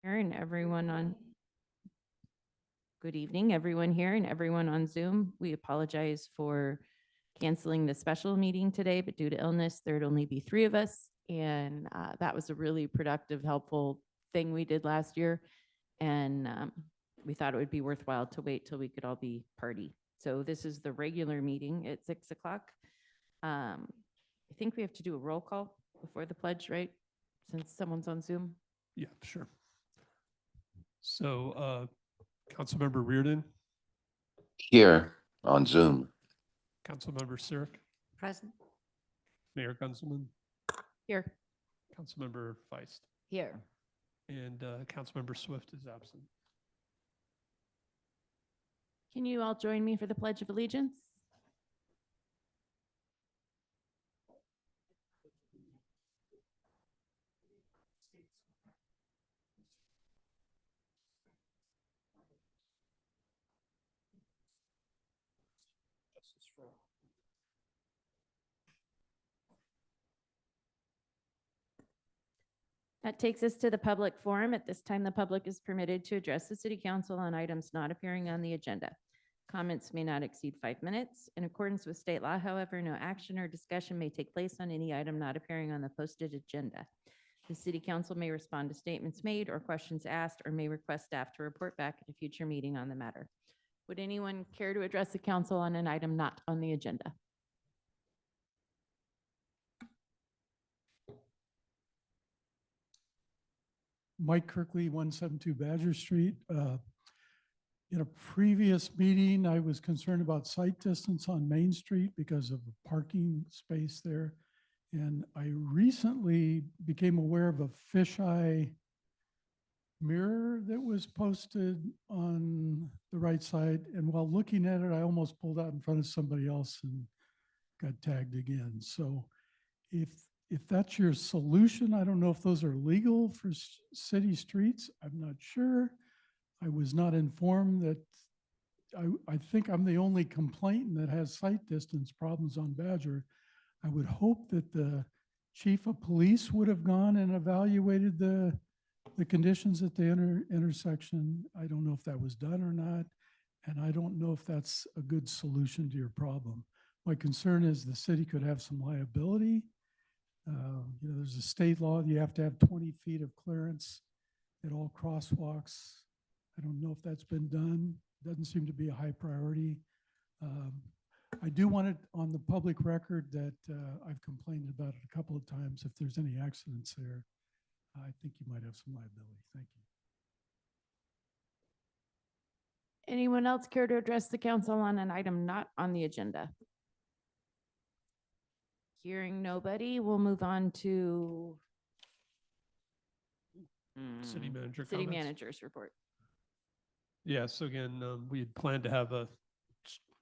And everyone on, good evening, everyone here and everyone on Zoom. We apologize for canceling the special meeting today, but due to illness, there'd only be three of us. And that was a really productive, helpful thing we did last year. And we thought it would be worthwhile to wait till we could all be party. So this is the regular meeting at 6 o'clock. I think we have to do a roll call before the pledge, right? Since someone's on Zoom. Yeah, sure. So, Councilmember Reardon, Here on Zoom. Councilmember Sirik, Present. Mayor Gunzelman, Here. Councilmember Feist, Here. and Councilmember Swift is absent. Can you all join me for the Pledge of Allegiance? That takes us to the public forum. At this time, the public is permitted to address the city council on items not appearing on the agenda. Comments may not exceed 5 minutes. In accordance with state law, however, no action or discussion may take place on any item not appearing on the posted agenda. The city council may respond to statements made or questions asked, or may request staff to report back at a future meeting on the matter. Would anyone care to address the council on an item not on the agenda? Mike Kirkley, 172 Badger Street. In a previous meeting, I was concerned about sight distance on Main Street because of the parking space there. And I recently became aware of a fisheye mirror that was posted on the right side. And while looking at it, I almost pulled out in front of somebody else and got tagged again. So if that's your solution, I don't know if those are legal for city streets. I'm not sure. I was not informed that, I think I'm the only complainant that has sight distance problems on Badger. I would hope that the chief of police would have gone and evaluated the conditions at the intersection. I don't know if that was done or not. And I don't know if that's a good solution to your problem. My concern is the city could have some liability. There's a state law, you have to have 20 feet of clearance at all crosswalks. I don't know if that's been done. Doesn't seem to be a high priority. I do want it on the public record that I've complained about it a couple of times. If there's any accidents there, I think you might have some liability. Thank you. Anyone else care to address the council on an item not on the agenda? Hearing nobody, we'll move on to City manager city comments. manager's report. Yeah, so again, we had planned to have a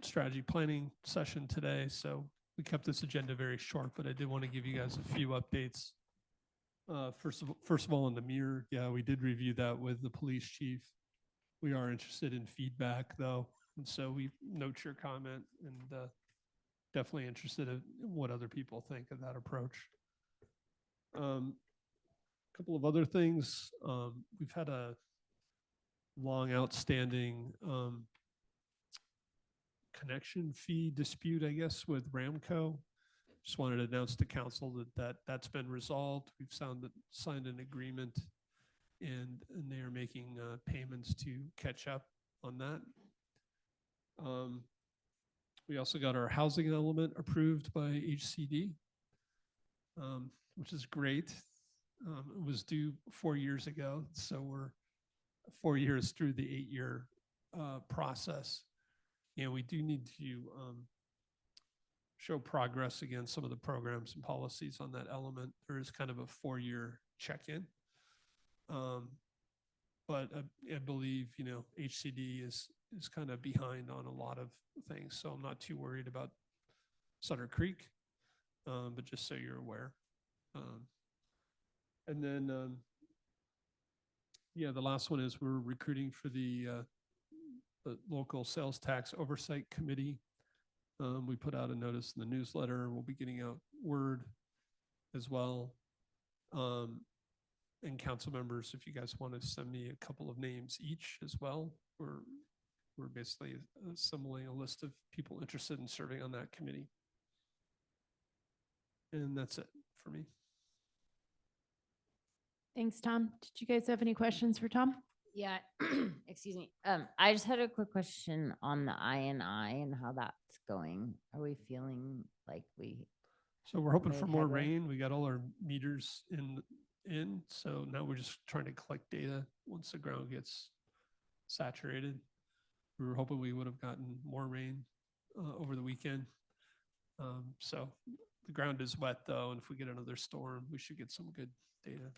strategy planning session today, so we kept this agenda very short, but I did want to give you guys a few updates. First of all, in the mirror, yeah, we did review that with the police chief. We are interested in feedback though, and so we note your comment and definitely interested in what other people think of that approach. A couple of other things. We've had a long outstanding connection fee dispute, I guess, with Ramco. Just wanted to announce to council that's been resolved. We've signed an agreement and they are making payments to catch up on that. We also got our housing element approved by HCD, which is great. It was due 4 years ago, so we're 4 years through the 8-year process. And we do need to show progress against some of the programs and policies on that element. There is kind of a 4-year check-in. But I believe, HCD is kind of behind on a lot of things. So I'm not too worried about Sutter Creek, but just so you're aware. And then, yeah, the last one is we're recruiting for the local sales tax oversight committee. We put out a notice in the newsletter. We'll be getting out word as well. And council members, if you guys want to send me a couple of names each as well, we're basically assembling a list of people interested in serving on that committee. And that's it for me. Thanks, Tom. Did you guys have any questions for Tom? Yeah, excuse me. I just had a quick question on the I and how that's going. Are we feeling like we, So we're hoping Made for more headway. rain. We got all our meters in. So now we're just trying to collect data once the ground gets saturated. We were hoping we would have gotten more rain over the weekend. So the ground is wet though, and if we get another storm, we should get some good data.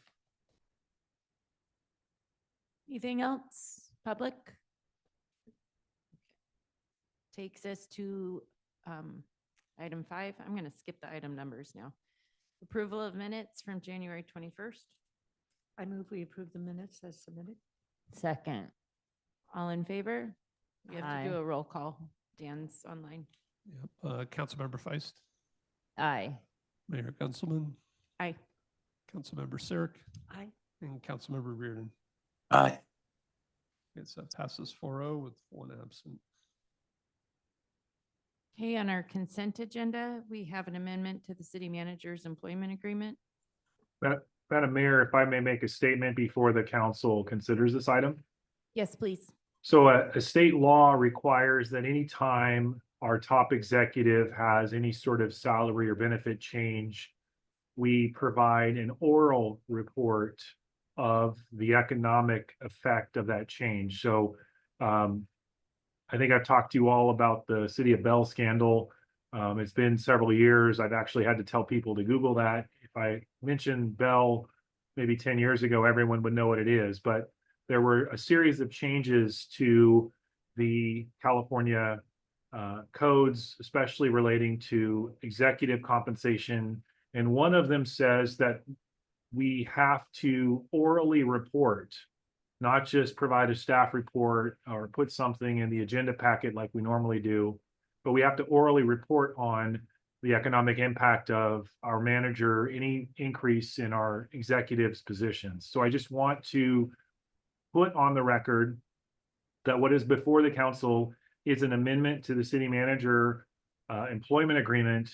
Anything else, public? Takes us to item 5. I'm going to skip the item numbers now. Approval of minutes from January 21st. I move we approve the minutes as submitted. second? All in favor? We have to do Aye. a roll call. Dan's online. Yep. Councilmember Feist, Aye. Mayor Gunselman, Aye. Councilmember Sarek, Aye. and Councilmember Reardon. Aye. It's passes 4-0 with 1 absent. Okay, on our consent agenda, we have an amendment to the city manager's employment agreement. Madam Mayor, if I may make a statement before the council considers this item. Yes, please. So a state law requires that any time our top executive has any sort of salary or benefit change, we provide an oral report of the economic effect of that change. So I think I've talked to you all about the City of Bell scandal. It's been several years. I've actually had to tell people to Google that. If I mentioned Bell maybe 10 years ago, everyone would know what it is. But there were a series of changes to the California codes, especially relating to executive compensation. And one of them says that we have to orally report, not just provide a staff report or put something in the agenda packet like we normally do, but we have to orally report on the economic impact of our manager, any increase in our executives' positions. So I just want to put on the record that what is before the council is an amendment to the city manager employment agreement.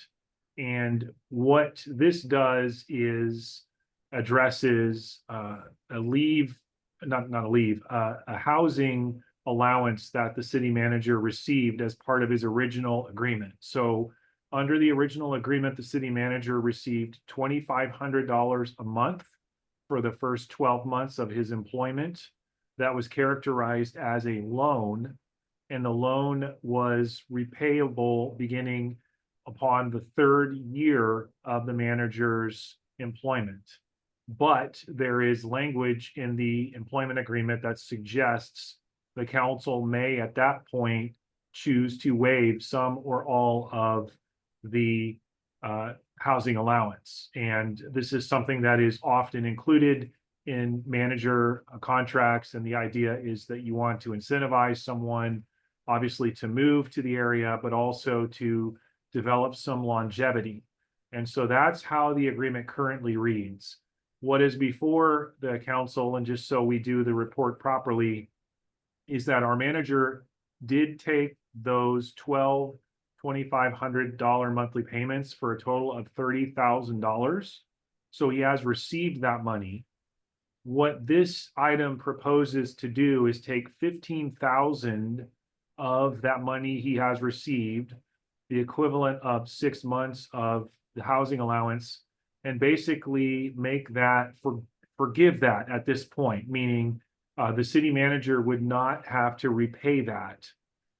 And what this does is addresses a housing allowance that the city manager received as part of his original agreement. So under the original agreement, the city manager received $2,500 a month for the first 12 months of his employment. That was characterized as a loan, and the loan was repayable beginning upon the 3rd year of the manager's employment. But there is language in the employment agreement that suggests the council may at that point choose to waive some or all of the housing allowance. And this is something that is often included in manager contracts. And the idea is that you want to incentivize someone, obviously, to move to the area, but also to develop some longevity. And so that's how the agreement currently reads. What is before the council, and just so we do the report properly, is that our manager did take those $2,500 monthly payments for a total of $30,000. So he has received that money. What this item proposes to do is take $15,000 of that money he has received, the equivalent of 6 months of the housing allowance, and basically make that forgive that at this point, meaning the city manager would not have to repay that.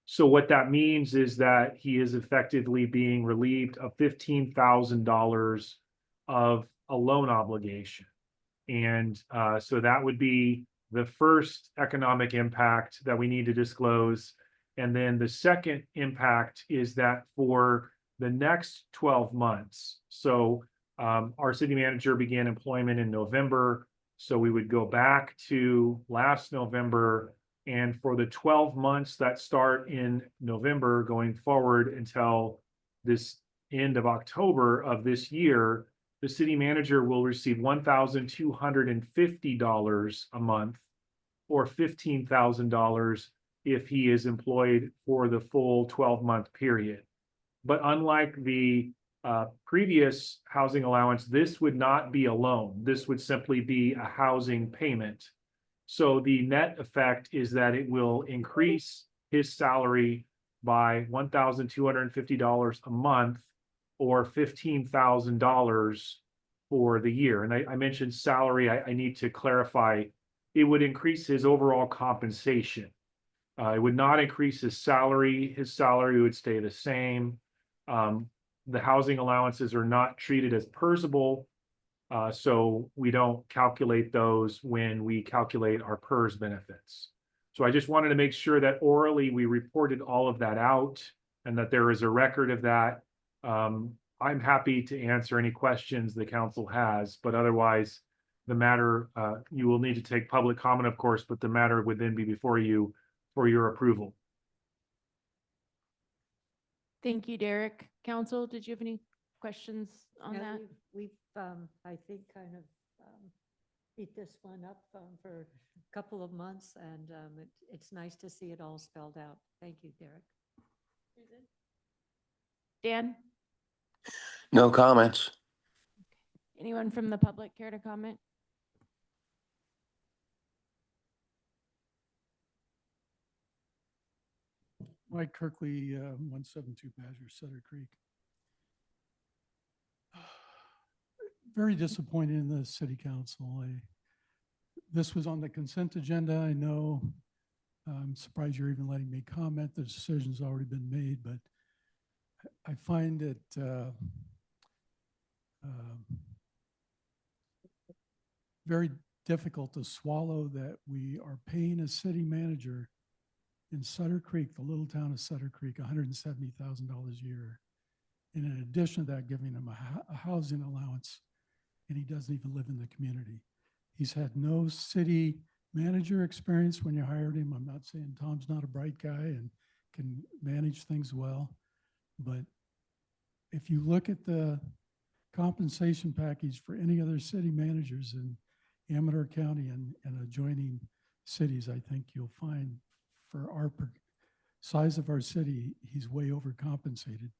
So what that means is that he is effectively being relieved of $15,000 of a loan obligation. And so that would be the first economic impact that we need to disclose. And then the second impact is that for the next 12 months, so our city manager began employment in November. So we would go back to last November, and for the 12 months that start in November going forward until this end of October of this year, the city manager will receive $1,250 a month or $15,000 if he is employed for the full 12-month period. But unlike the previous housing allowance, this would not be a loan. This would simply be a housing payment. So the net effect is that it will increase his salary by $1,250 a month or $15,000 for the year. And I mentioned salary. I need to clarify. It would increase his overall compensation. It would not increase his salary. His salary would stay the same. The housing allowances are not treated as PERSable, so we don't calculate those when we calculate our PERS benefits. So I just wanted to make sure that orally we reported all of that out and that there is a record of that. I'm happy to answer any questions the council has, but otherwise the matter, you will need to take public comment, of course, but the matter would then be before you for your approval. Thank you, Derek. Council, did you have any questions on Yeah, that? We've, I think, kind of beat this one up for a couple of months, and it's nice to see it all spelled out. Thank you, Derek. Dan, No comments. anyone from the public care to comment? Mike Kirkley, 172 Badger, Sutter Creek. Very disappointed in the city council. This was on the consent agenda, I know. I'm surprised you're even letting me comment. The decision's already been made, but I find it very difficult to swallow that we are paying a city manager in Sutter Creek, the little town of Sutter Creek, $170,000 a year. And in addition to that, giving him a housing allowance, and he doesn't even live in the community. He's had no city manager experience when you hired him. I'm not saying Tom's not a bright guy and can manage things well, but if you look at the compensation package for any other city managers in Amador County and adjoining cities, I think you'll find for our size of our city, he's way overcompensated.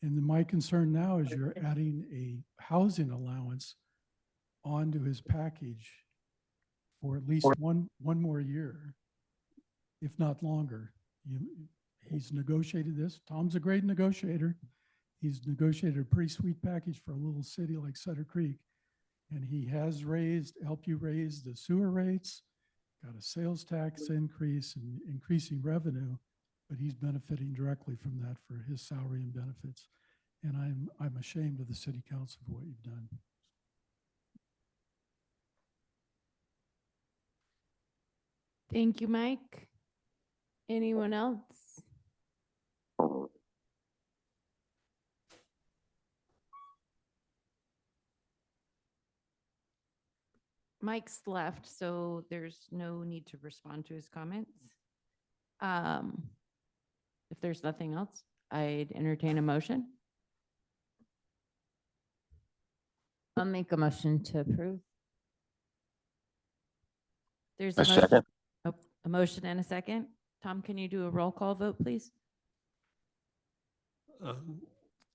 And my concern now is you're adding a housing allowance onto his package for at least one more year, if not longer. He's negotiated this. Tom's a great negotiator. He's negotiated a pretty sweet package for a little city like Sutter Creek. And he has helped you raise the sewer rates, got a sales tax increase and increasing revenue, but he's benefiting directly from that for his salary and benefits. And I'm ashamed of the city council for what you've done. Thank you, Mike. Anyone else? Mike's left, so there's no need to respond to his comments. If there's nothing else, I'd entertain a motion. I'll make a motion to approve. There's A a motion, second. a motion and a second. Tom, can you do a roll call vote, please?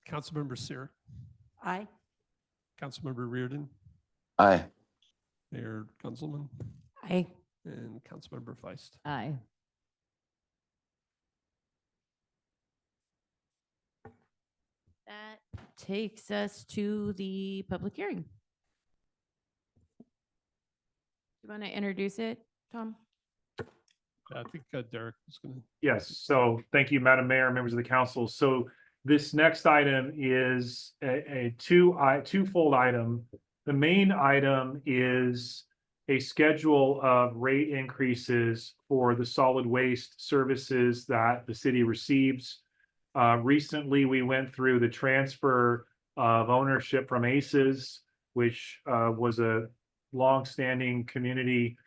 Councilmember Sear, Aye. Councilmember Reardon, Aye. Mayor Gunzelman, Aye. and Councilmember Feist. Aye. That takes us to the public hearing. You want to introduce it, Tom? I think Derek was going to. Yes, so thank you, Madam Mayor, members of the council. So this next item is a twofold item. The main item is a schedule of rate increases for the solid waste services that the city receives. Recently, we went through the transfer of ownership from ACES, which was a longstanding community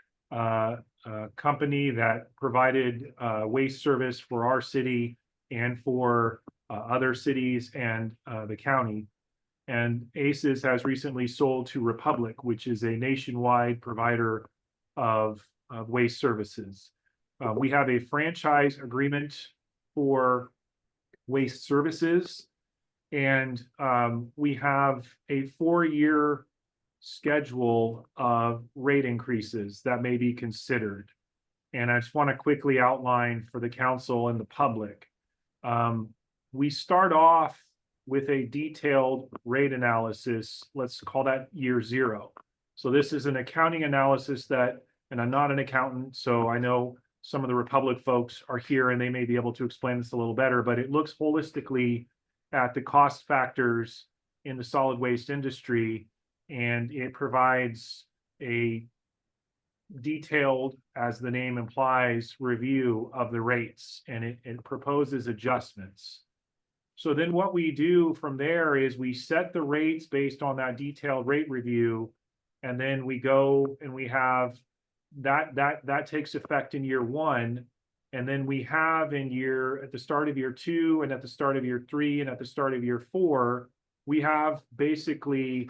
company that provided waste service for our city and for other cities and the county. And ACES has recently sold to Republic, which is a nationwide provider of waste services. We have a franchise agreement for waste services. And we have a 4-year schedule of rate increases that may be considered. And I just want to quickly outline for the council and the public. We start off with a detailed rate analysis. Let's call that year 0. So this is an accounting analysis that, and I'm not an accountant, so I know some of the Republic folks are here and they may be able to explain this a little better, but it looks holistically at the cost factors in the solid waste industry, and it provides a detailed, as the name implies, review of the rates, and it proposes adjustments. So then what we do from there is we set the rates based on that detailed rate review, and then we go and we have that takes effect in year 1. And then we have at the start of year 2 and at the start of year 3 and at the start of year 4, we have basically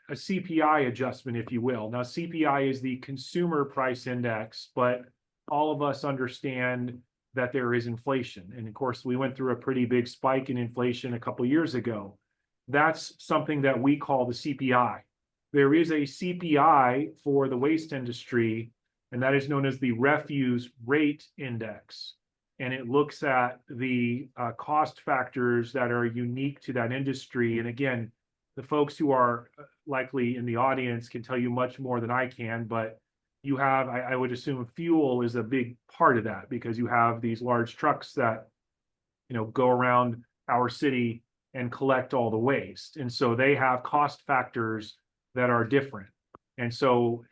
a CPI adjustment, if you will. Now, CPI is the consumer price index, but all of us understand that there is inflation. And of course, we went through a pretty big spike in inflation a couple years ago. That's something that we call the CPI. There is a CPI for the waste industry, and that is known as the refuse rate index. And it looks at the cost factors that are unique to that industry. And again, the folks who are likely in the audience can tell you much more than I can, but you have, I would assume fuel is a big part of that, because you have these large trucks that, go around our city and collect all the waste. And so they have cost factors that are different. And so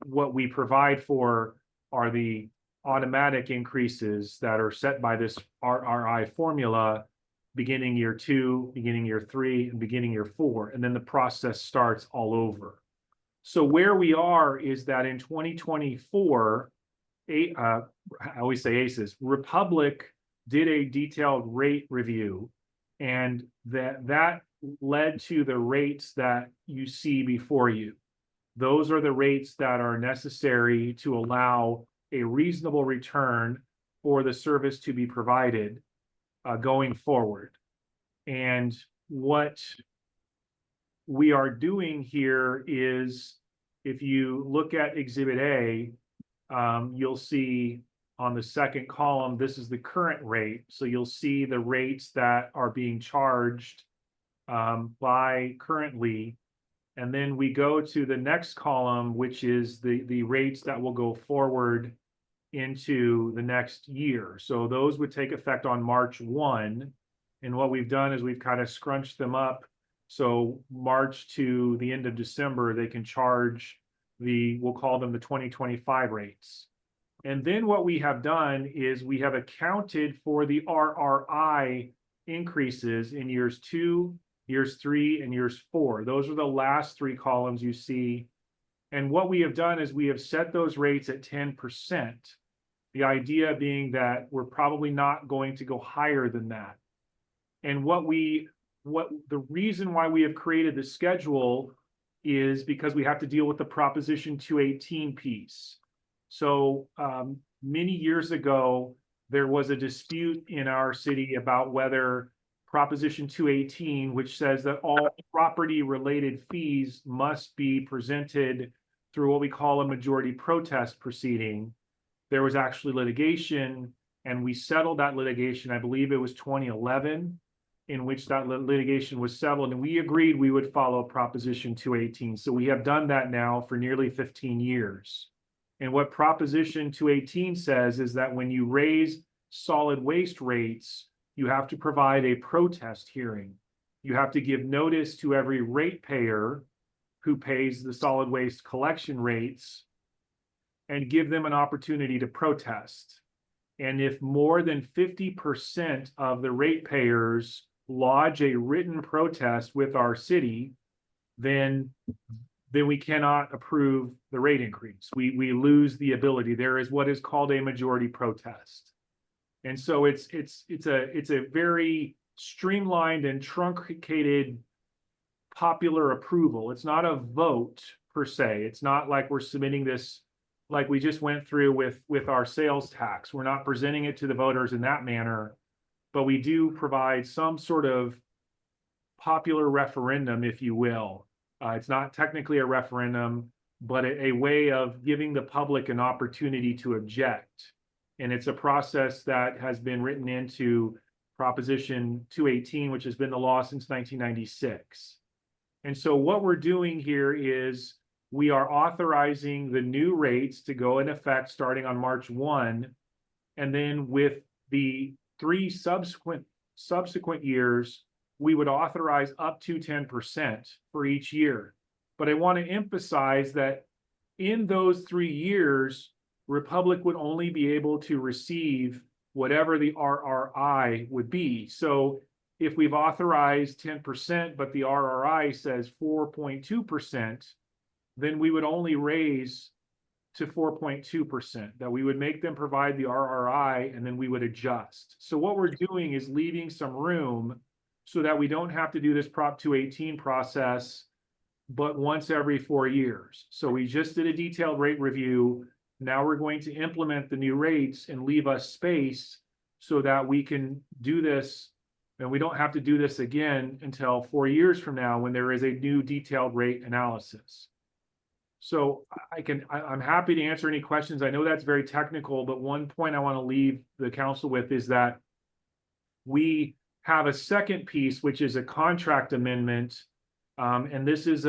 what we provide for are the automatic increases that are set by this RRI formula, beginning year 2, beginning year 3, and beginning year 4. And then the process starts all over. So where we are is that in 2024, I always say ACES, Republic did a detailed rate review, and that led to the rates that you see before you. Those are the rates that are necessary to allow a reasonable return for the service to be provided going forward. And what we are doing here is, if you look at Exhibit A, you'll see on the second column, this is the current rate. So you'll see the rates that are being charged by currently. And then we go to the next column, which is the rates that will go forward into the next year. So those would take effect on March 1. And what we've done is we've kind of scrunched them up. So March to the end of December, they can charge we'll call them the 2025 rates. And then what we have done is we have accounted for the RRI increases in years 2, years 3, and years 4. Those are the last 3 columns you see. And what we have done is we have set those rates at 10%. The idea being that we're probably not going to go higher than that. And the reason why we have created the schedule is because we have to deal with the Proposition 218 piece. So many years ago, there was a dispute in our city about whether Proposition 218, which says that all property-related fees must be presented through what we call a majority protest proceeding. There was actually litigation, and we settled that litigation. I believe it was 2011, in which that litigation was settled, and we agreed we would follow Proposition 218. So we have done that now for nearly 15 years. And what Proposition 218 says is that when you raise solid waste rates, you have to provide a protest hearing. You have to give notice to every ratepayer who pays the solid waste collection rates and give them an opportunity to protest. And if more than 50% of the ratepayers lodge a written protest with our city, then we cannot approve the rate increase. We lose the ability. There is what is called a majority protest. And so it's a very streamlined and truncated popular approval. It's not a vote per se. It's not like we're submitting this like we just went through with our sales tax. We're not presenting it to the voters in that manner, but we do provide some sort of popular referendum, if you will. It's not technically a referendum, but a way of giving the public an opportunity to object. And it's a process that has been written into Proposition 218, which has been the law since 1996. And so what we're doing here is we are authorizing the new rates to go in effect starting on March 1. And then with the 3 subsequent years, we would authorize up to 10% for each year. But I want to emphasize that in those 3 years, Republic would only be able to receive whatever the RRI would be. So if we've authorized 10%, but the RRI says 4.2%, then we would only raise to 4.2%, that we would make them provide the RRI and then we would adjust. So what we're doing is leaving some room so that we don't have to do this Prop 218 process, but once every 4 years. So we just did a detailed rate review. Now we're going to implement the new rates and leave us space so that we can do this, and we don't have to do this again until 4 years from now when there is a new detailed rate analysis. So I'm happy to answer any questions. I know that's very technical, but one point I want to leave the council with is that we have a second piece, which is a contract amendment. And this is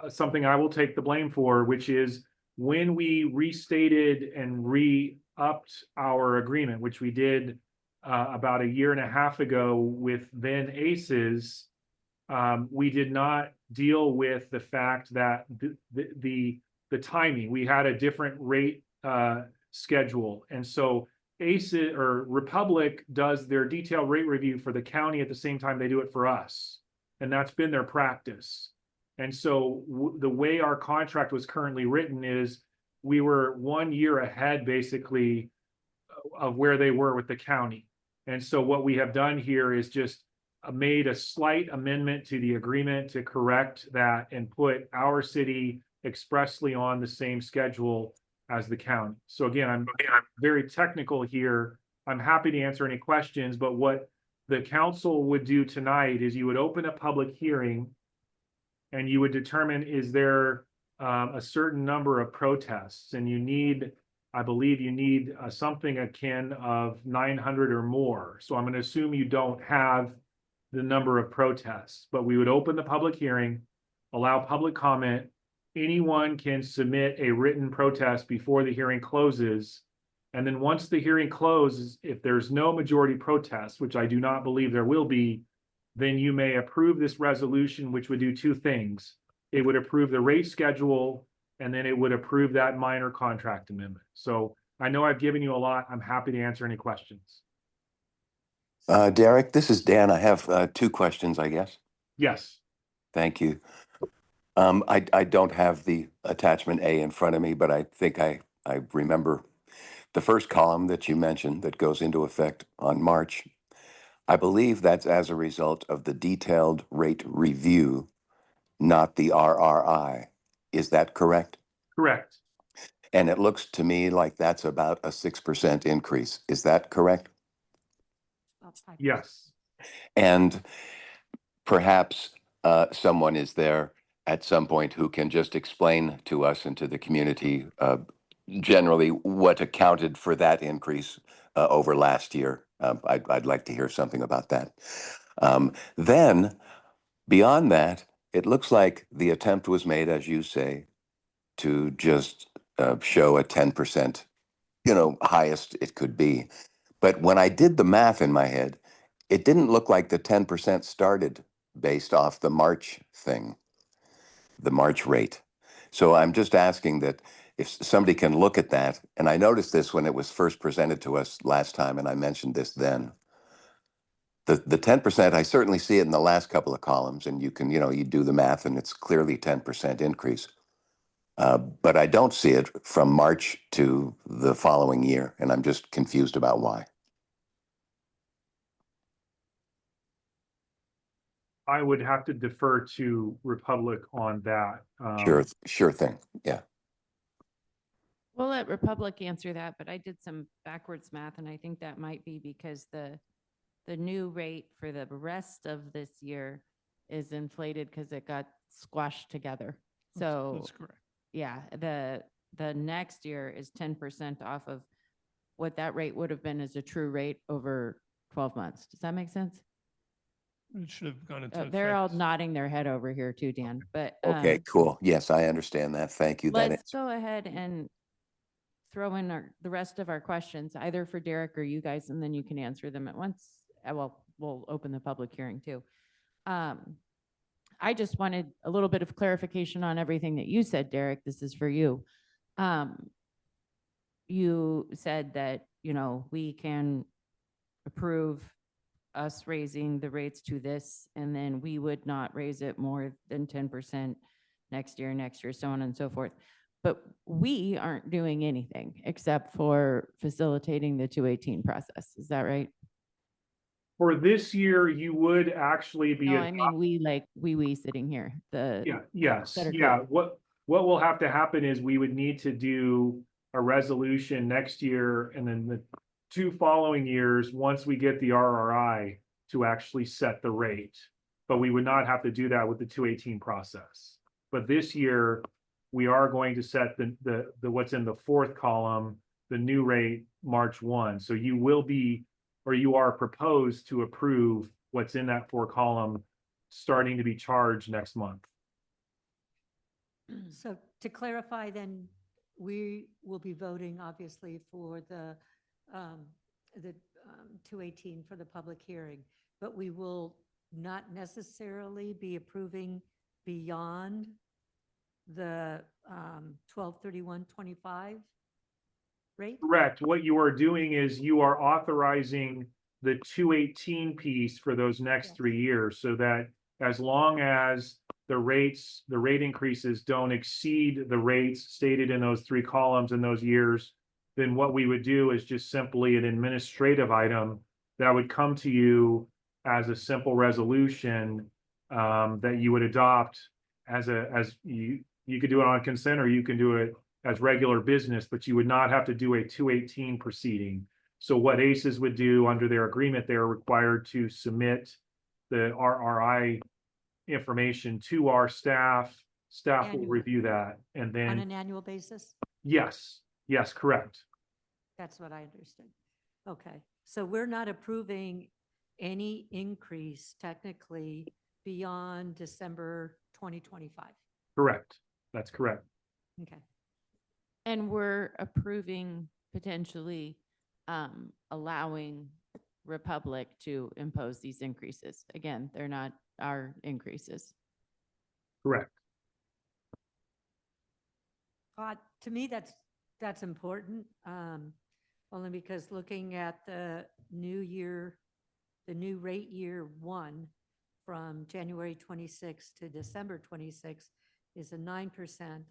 something I will take the blame for, which is when we restated and re-upped our agreement, which we did about 1.5 years ago with then ACES, we did not deal with the fact that the timing, we had a different rate schedule. And so ACES or Republic does their detailed rate review for the county at the same time they do it for us. And that's been their practice. And so the way our contract was currently written is we were 1 year ahead basically of where they were with the county. And so what we have done here is just made a slight amendment to the agreement to correct that and put our city expressly on the same schedule as the county. So again, I'm very technical here. I'm happy to answer any questions, but what the council would do tonight is you would open a public hearing and you would determine, is there a certain number of protests, and you need, I believe you need something akin of 900 or more. So I'm going to assume you don't have the number of protests, but we would open the public hearing, allow public comment. Anyone can submit a written protest before the hearing closes. And then once the hearing closes, if there's no majority protest, which I do not believe there will be, then you may approve this resolution, which would do 2 things. It would approve the rate schedule, and then it would approve that minor contract amendment. So I know I've given you a lot. I'm happy to answer any questions. Derek, this is Dan. I have 2 questions, I guess. Yes. Thank you. I don't have the attachment A in front of me, but I think I remember the first column that you mentioned that goes into effect on March. I believe that's as a result of the detailed rate review, not the RRI. Is that correct? Correct. And it looks to me like that's about a 6% increase. Is that correct? Yes. And perhaps someone is there at some point who can just explain to us and to the community generally what accounted for that increase over last year. I'd like to hear something about that. Then, beyond that, it looks like the attempt was made, as you say, to just show a 10%, highest it could be. But when I did the math in my head, it didn't look like the 10% started based off the March thing, the March rate. So I'm just asking that if somebody can look at that, and I noticed this when it was first presented to us last time, and I mentioned this then. The 10%, I certainly see it in the last couple of columns, and you can, you do the math, and it's clearly 10% increase. But I don't see it from March to the following year, and I'm just confused about why. I would have to defer to Republic on that. Sure thing. Yeah. We'll let Republic answer that, but I did some backwards math and I think that might be because the new rate for the rest of this year is inflated because it got squashed together. So That's correct. yeah, the next year is 10% off of what that rate would have been as a true rate over 12 months. Does that make sense? It should have gone into They're all effect. nodding their head over here too, Dan, but Okay, cool. Yes, I understand that. Thank you. That let's go ahead and throw in the rest of our questions, either for Derek or you guys, and then you can answer them at once. Well, we'll open the public hearing too. I just wanted a little bit of clarification on everything that you said, Derek. This is for you. You said that, we can approve us raising the rates to this, and then we would not raise it more than 10% next year, so on and so forth. But we aren't doing anything except for facilitating the 218 process. Is that right? For this year, you would actually be. No, I mean, we sitting here, Yes, Sutter yeah. Creek. What will have to happen is we would need to do a resolution next year and then the 2 following years, once we get the RRI, to actually set the rate. But we would not have to do that with the 218 process. But this year, we are going to set the what's in the 4th column, the new rate, March 1. So you will be, or you are proposed to approve what's in that 4 column starting to be charged next month. So to clarify, then, we will be voting obviously for the 218 for the public hearing, but we will not necessarily be approving beyond the 12/31/25 rate? Correct. What you are doing is you are authorizing the 218 piece for those next Yes. 3 years, so that as long as the rate increases don't exceed the rates stated in those 3 columns in those years, then what we would do is just simply an administrative item that would come to you as a simple resolution that you would adopt as you could do it on consent, or you can do it as regular business, but you would not have to do a 218 proceeding. So what ACES would do under their agreement, they're required to submit the RRI information to our staff. Staff will Annual. review that, and On then, an annual basis? yes, correct. That's what I understood. Okay, so we're not approving any increase technically beyond December 2025. Correct. That's correct. Okay. And we're approving potentially allowing Republic to impose these increases. Again, they're not our increases. Correct. To me, that's important, only because looking at the new year, the new rate year 1 from January 26 to December 26 is a 9%,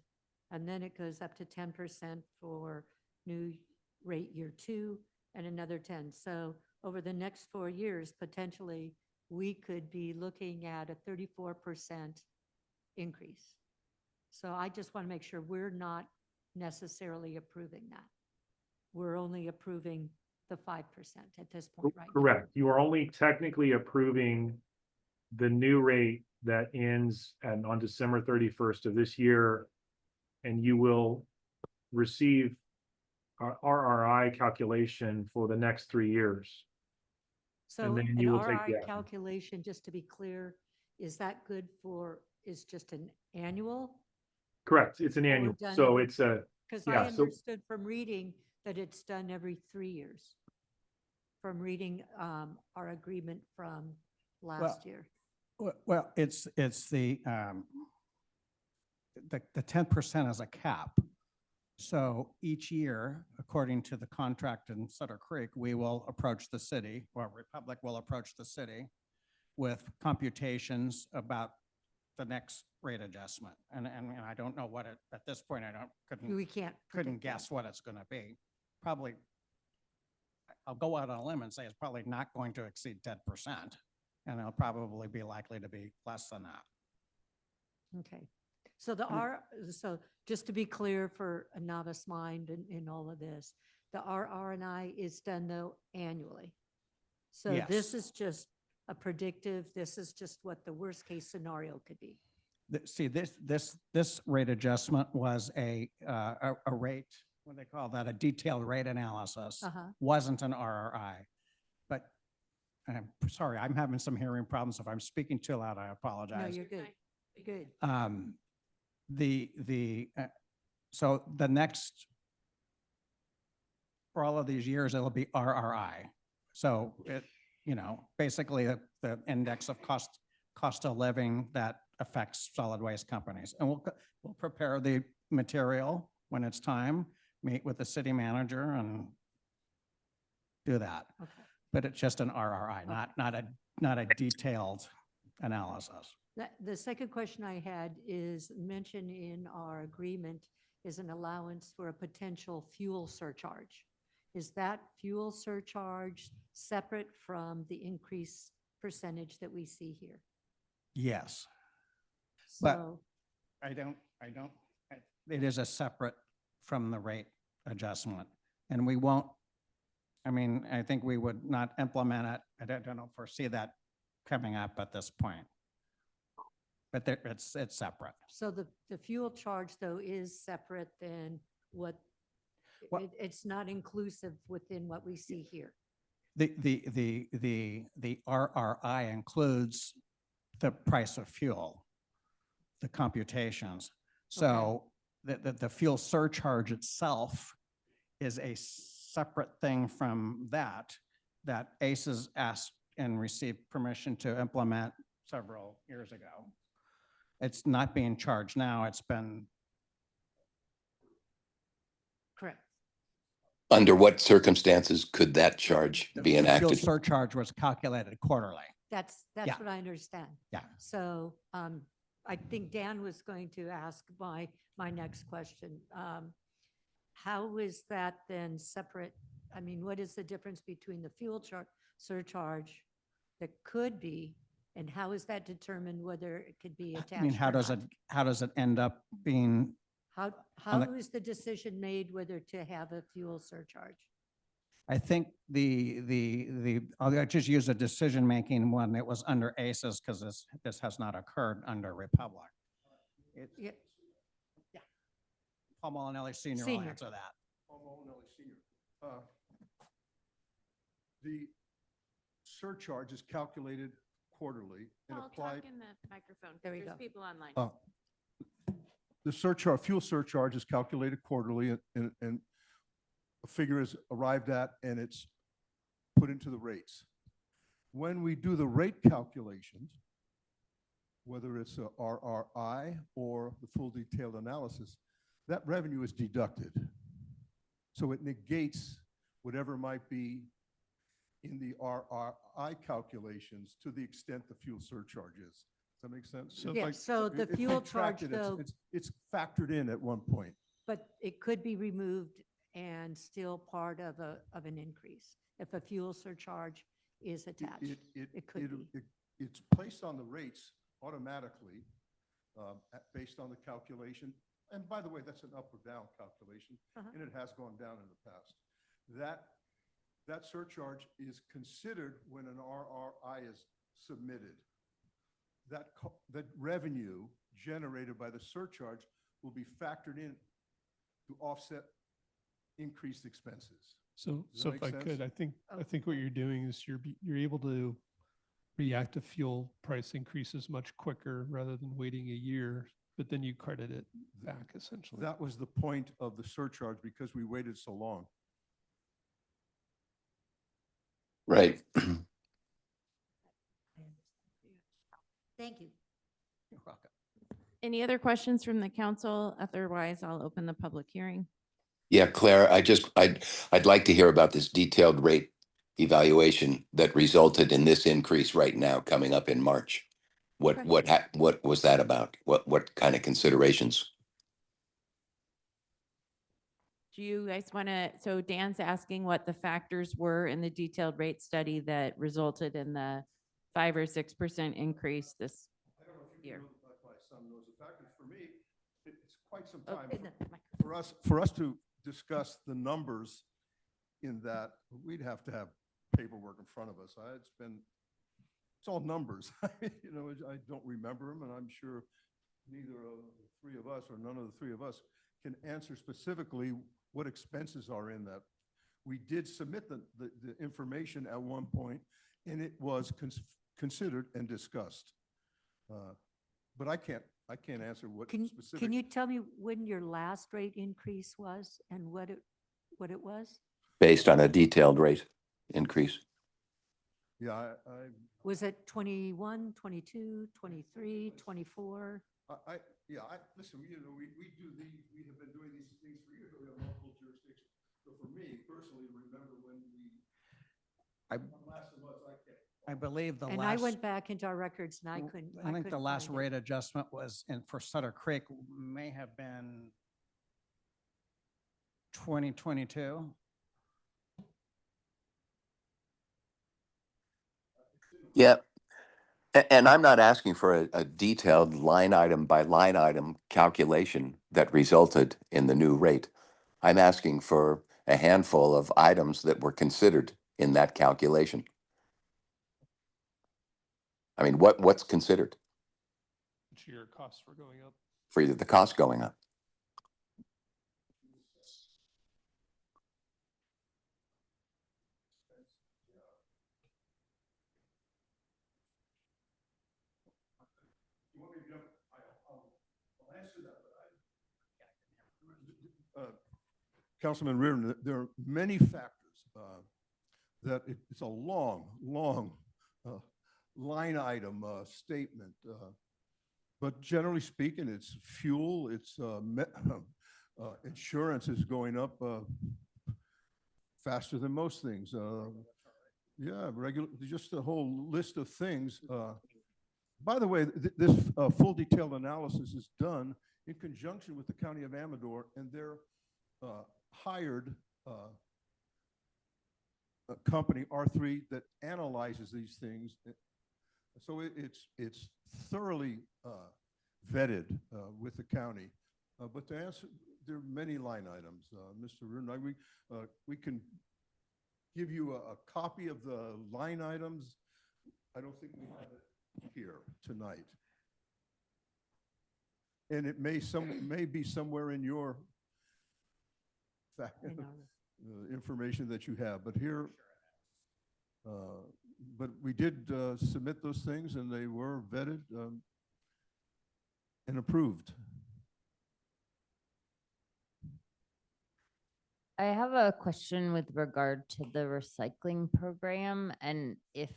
and then it goes up to 10% for new rate year 2 and another 10. So over the next 4 years, potentially, we could be looking at a 34% increase. So I just want to make sure we're not necessarily approving that. We're only approving the 5% at this point right now. Correct. You are only technically approving the new rate that ends on December 31st of this year, and you will receive our RRI calculation for the next 3 years. So then an you will take RI the action. calculation, just to be clear, is that good for, is just an annual? Correct. It's an Or annual. done So every- it's a, Because Yeah, I so- understood from reading that it's done every 3 years. From reading our agreement from last year. Well, it's the 10% is a cap. So each year, according to the contract in Sutter Creek, we will approach the city, or Republic will approach the city with computations about the next rate adjustment. And I don't know what it, at this point, We can't. couldn't predict that. guess what it's going to be. Probably, I'll go out on a limb and say it's probably not going to exceed 10%. and it'll probably be likely to be less than that. Okay. So so just to be clear for a novice mind in all of this, the RR&I is done though annually. So this Yes. is just a predictive, this is just what the worst case scenario could be. See, this rate adjustment was a rate, what do they call that, a detailed rate analysis. Uh-huh. Wasn't an RRI. But I'm sorry, I'm having some hearing problems. If I'm speaking too loud, I No, apologize. you're good. Good. So the next, for all of these years, it'll be RRI. So basically the index of cost of living that affects solid waste companies. And we'll prepare the material when it's time, meet with the city manager and do that. Okay. But it's just an RRI, not a detailed analysis. The second question I had is mentioned in our agreement is an allowance for a potential fuel surcharge. Is that fuel surcharge separate from the increase percentage that we see here? Yes. But- So, It is a separate from the rate adjustment. And we won't, I think we would not implement it. I don't foresee that coming up at this point. But it's separate. so the fuel charge though is separate than what, What- it's not inclusive within what we see here. The RRI includes the price of fuel, the computations. So the fuel surcharge itself is a separate thing from that ACES asked and received permission to implement several years ago. It's not being charged now. It's been, Correct. Under what circumstances could that charge the be fuel enacted? surcharge was calculated quarterly. That's Yeah. what I understand. Yeah. So I think Dan was going to ask my next question. How is that then separate? I mean, what is the difference between the fuel surcharge that could be, and how is that determined whether it could be attached? How or does not? it end up being, How on the- is the decision made whether to have a fuel surcharge? I think I'll just use a decision-making one. It was under ACES because this has not occurred under Republic. Yeah. Paul Molinelli Senior will Senior. answer that. Paul Molinelli Senior. The surcharge is calculated quarterly and applied. in the microphone. There you There's go. people online. The surcharge, fuel surcharge is calculated quarterly and a figure is arrived at and it's put into the rates. When we do the rate calculations, whether it's a RRI or the full detailed analysis, that revenue is deducted. So it negates whatever might be in the RRI calculations to the extent the fuel surcharge is. Does that make sense? So if Yeah, I- so the It's fuel charge subtracted, though, it's factored in at one point. but it could be removed and still part of an increase if a fuel surcharge is attached. It could be. It's placed on the rates automatically based on the calculation. And by the way, that's an up or down calculation, Uh-huh. and it has gone down in the past. That surcharge is considered when an RRI is submitted. That revenue generated by the surcharge will be factored in to offset increased expenses. So, Does so that if I make could, sense? I think what you're doing is you're able to react to fuel price increases much quicker rather than waiting a year, but then you credit it back essentially. That was the point of the surcharge because we waited so long. Right. Thank you. You're welcome. Any other questions from the council? Otherwise, I'll open the public hearing. Yeah, Claire, I'd like to hear about this detailed rate evaluation that resulted in this increase right now coming up in March. What was that about? What kind of considerations? Do you guys want to, so Dan's asking what the factors were in the detailed rate study that resulted in the 5 or 6% increase this I don't know if you year. know, like my son knows, the fact is, for me, it's quite some Oh, time in the microphone. for us to discuss the numbers in that, we'd have to have paperwork in front of us. It's all numbers. You know, I don't remember them, and I'm sure neither of the three of us, or none of the three of us, can answer specifically what expenses are in that. We did submit the information at one point, and it was considered and discussed. But I can't answer what Can specific. you tell me when your last rate increase was and what it was? Based on a detailed rate increase. Yeah, Was it 21, 22, 23, 24? listen, you know, we do these, we have been doing these things for years, we have multiple jurisdictions. So for me personally, remember when last of us, I can't. I believe the And I last, went back into our records and I w- couldn't. I think the couldn't last find it. rate adjustment was for Sutter Creek may have been 2022. Yeah. And I'm not asking for a detailed line item by line item calculation that resulted in the new rate. I'm asking for a handful of items that were considered in that calculation. I mean, what's considered Which your costs were going up. for the cost going up? You want me to jump? I'll answer that, but Councilman Reardon, there are many factors that it's a long line item statement. But generally speaking, it's fuel, it's insurance is going up faster than most things. Yeah, just a whole list of things. By the way, this full detailed analysis is done in conjunction with the County of Amador and their hired a company, R3, that analyzes these things. So it's thoroughly vetted with the county. But to answer, there are many line items, Mr. Reardon. We can give you a copy of the line items. I don't think we have it here tonight. And it may be somewhere in your In our- information that you have, but here, but we did submit those things and they were vetted and approved. I have a question with regard to the recycling program and if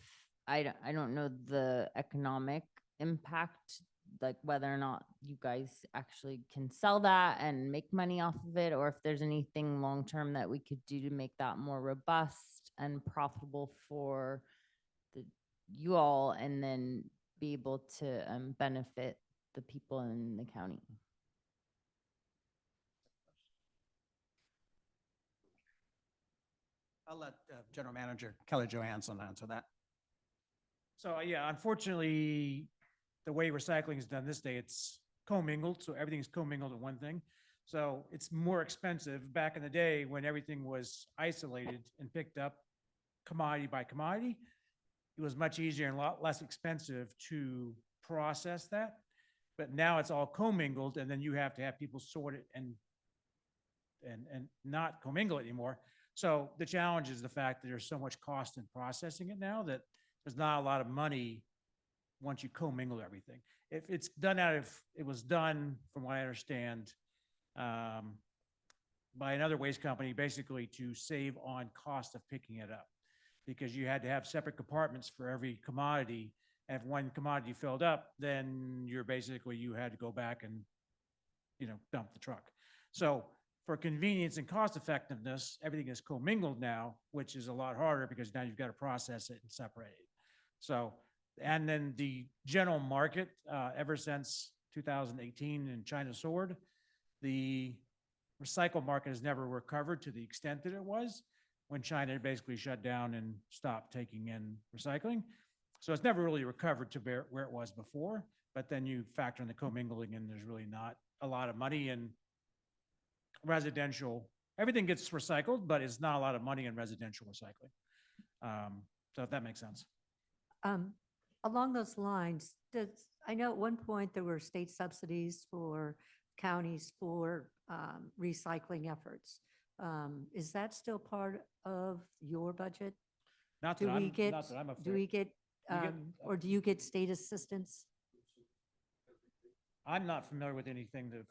I don't know the economic impact, like whether or not you guys actually can sell that and make money off of it, or if there's anything long-term that we could do to make that more robust and profitable for you all and then be able to benefit the people in the county. I'll let General Manager Kelly Johansson answer that. So yeah, unfortunately, the way recycling is done this day, it's commingled. So everything's commingled in one thing. So it's more expensive. Back in the day when everything was isolated and picked up commodity by commodity, it was much easier and a lot less expensive to process that. But now it's all commingled and then you have to have people sort it and not commingle it anymore. So the challenge is the fact that there's so much cost in processing it now that there's not a lot of money once you commingle everything. If it's done it was done, from what I understand, by another waste company, basically to save on cost of picking it up. Because you had to have separate compartments for every commodity. And if one commodity filled up, then you had to go back and, dump the truck. So for convenience and cost effectiveness, everything is commingled now, which is a lot harder because now you've got to process it and separate it. So, and then the general market, ever since 2018 and China soared, the recycle market has never recovered to the extent that it was when China basically shut down and stopped taking in recycling. So it's never really recovered to where it was before, but then you factor in the commingling and there's really not a lot of money in residential. Everything gets recycled, but it's not a lot of money in residential recycling. So if that makes sense. Along those lines, I know at one point there were state subsidies for counties for recycling efforts. Is that still part of your budget? Not Do that we I'm, get, not that I'm do we get, You get- or do you get state assistance? I'm not familiar with anything that,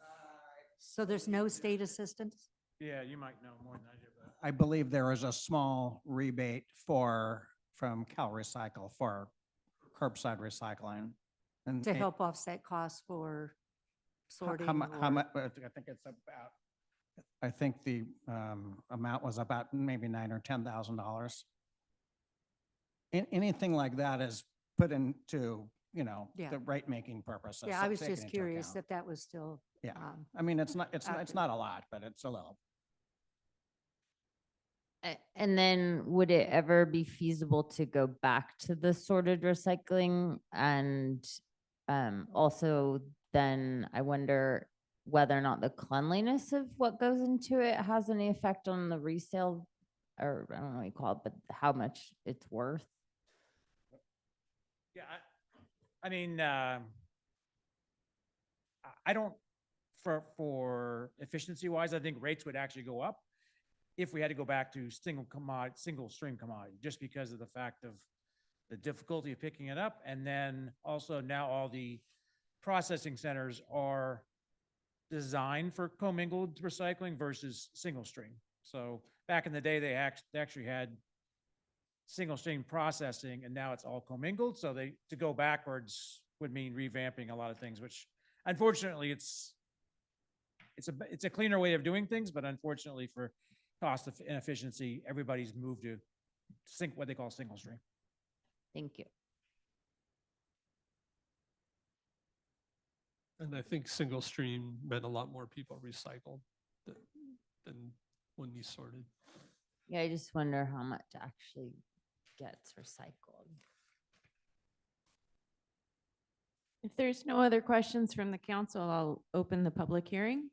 So there's no state assistance? yeah, you might know more than I do, but. I believe there is a small rebate from Cal Recycle for curbside recycling. And To it- help offset costs for sorting? How or- much, I think it's about, I think the amount was about maybe $9,000 or $10,000. Anything like that is put into, Yeah. the rate-making purposes. Yeah, I was taken just into curious account. if that was still. Yeah, um, I mean, it's not active. a lot, but it's a little. And then would it ever be feasible to go back to the sorted recycling? And also then I wonder whether or not the cleanliness of what goes into it has any effect on the resale, or I don't know what you call it, but how much it's worth. Yeah, I mean, I don't, for efficiency wise, I think rates would actually go up if we had to go back to single stream commodity, just because of the fact of the difficulty of picking it up. And then also now all the processing centers are designed for commingled recycling versus single stream. So back in the day, they actually had single stream processing, and now it's all commingled. So to go backwards would mean revamping a lot of things, which unfortunately it's a cleaner way of doing things, but unfortunately for cost and efficiency, everybody's moved to what they call single stream. Thank you. And I think single stream meant a lot more people recycled than when you sorted. Yeah, I just wonder how much actually gets recycled. If there's no other questions from the council, I'll open the public hearing.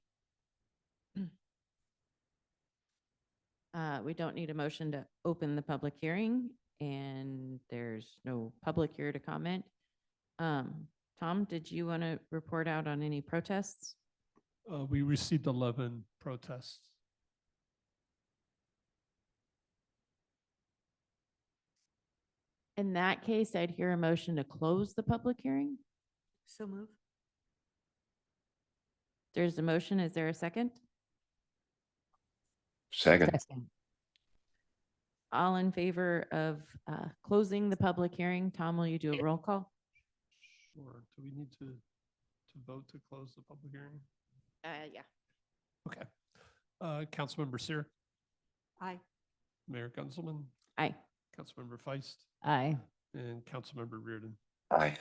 We don't need a motion to open the public hearing, and there's no public here to comment. Tom, did you want to report out on any protests? We received 11 protests. In that case, I'd hear a motion to close the public hearing. So move. There's a motion. Is there a second? Second. All in favor of closing the public hearing? Tom, will you do a roll call? Sure. Do we need to vote to close the public hearing? Yeah. Okay. Councilmember Seer, Aye. Mayor Gunzelman, Aye. Councilmember Feist, Aye. and Councilmember Reardon. Aye.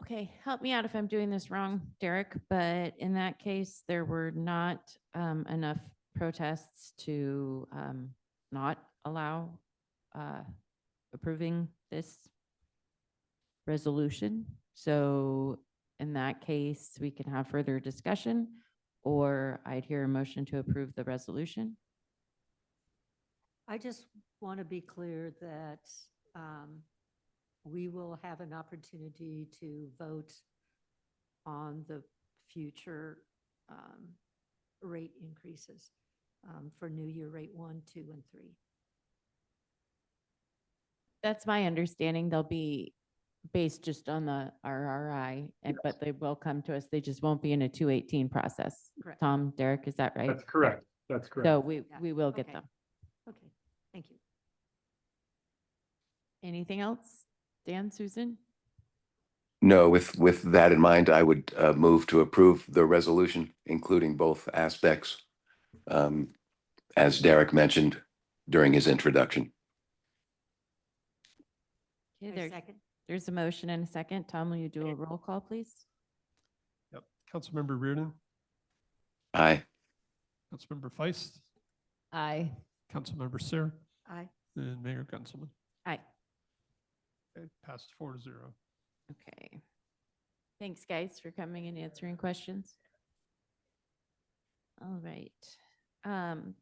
Okay, help me out if I'm doing this wrong, Derek, but in that case, there were not enough protests to not allow approving this resolution. So in that case, we can have further discussion, or I'd hear a motion to approve the resolution. I just want to be clear that we will have an opportunity to vote on the future rate increases for New Year rate 1, 2, and 3. That's my understanding. They'll be based just on the RRI, but they will come to us. They just won't be in a 218 process. Correct. Tom, Derek, is that right? That's correct. That's correct. So Yeah. we will get Okay. them. Okay, thank you. Anything else? Dan, Susan? No, with that in mind, I would move to approve the resolution, including both aspects, as Derek mentioned during his introduction. Okay, A second? there's a motion and a second. Tom, will you do a roll call, please? Yep. Councilmember Reardon, Aye. Councilmember Feist, Aye. Councilmember Sir, Aye. and Mayor Councilman. Aye. Okay, passed 4-0. Okay. Thanks, guys, for coming and answering questions. All right.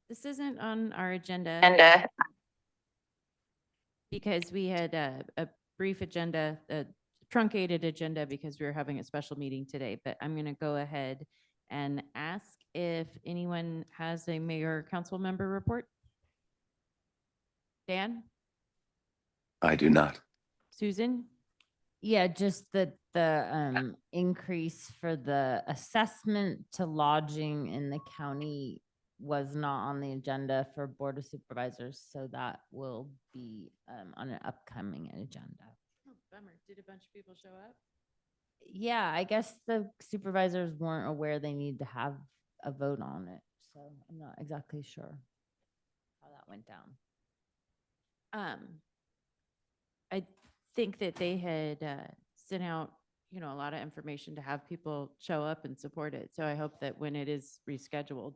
This isn't on our agenda because we had a brief agenda, a truncated agenda because we were having a special meeting today, but I'm going to go ahead and ask if anyone has a mayor or council member report. Dan? I do not. Susan? Yeah, just that the increase for the assessment to lodging in the county was not on the agenda for Board of Supervisors, so that will be on an upcoming agenda. Oh, bummer. Did a bunch of people show up? Yeah, I guess the supervisors weren't aware they need to have a vote on it, so I'm not exactly sure how that went down. I think that they had sent out, you know, a lot of information to have people show up and support it. So I hope that when it is rescheduled,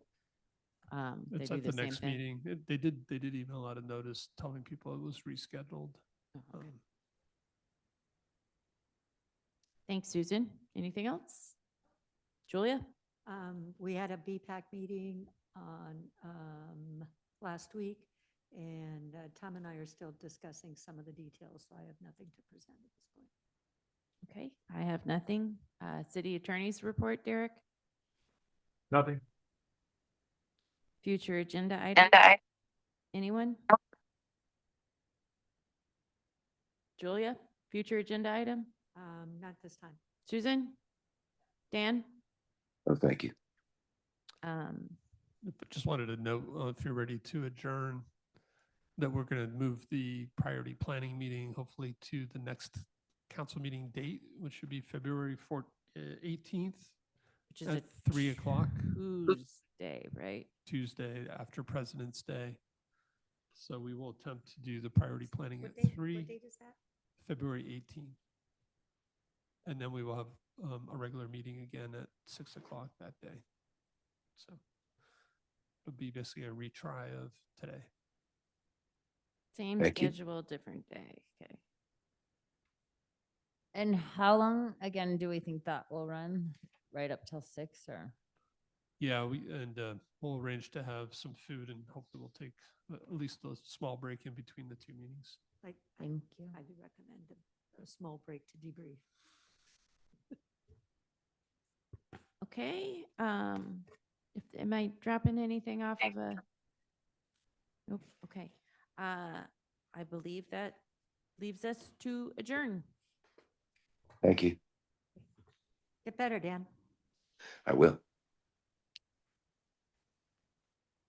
they It's do at the the same next thing. meeting. They did email out a notice telling people it was rescheduled. Oh, okay. Um, Thanks, Susan. Anything else? Julia? We had a BPAC meeting on last week, and Tom and I are still discussing some of the details, so I have nothing to present at this point. Okay, I have nothing. City Attorney's report, Derek? Nothing. Future agenda item? Anyone? Julia, future agenda item? Not this time. Susan? Dan? Oh, thank you. Just wanted to note, if you're ready to adjourn, that we're going to move the priority planning meeting hopefully to the next council meeting date, which should be February 18th Which is at a 3 o'clock, Tuesday, right? Tuesday after President's Day. So we will attempt to do the priority planning at 3, What date is that? February 18th. And then we will have a regular meeting again at 6 o'clock that day. So it'll be basically a retry of today. Same Thank you. schedule, different day. Okay. And how long, again, do we think that will run? Right up till 6 or? Yeah, we'll arrange to have some food and hopefully we'll take at least a small break in between the two meetings. Like, Thank you. I do recommend a small break to debrief. Okay, am I dropping anything off of a? Nope, okay. I believe that leaves us to adjourn. Thank you. Get better, Dan. I will.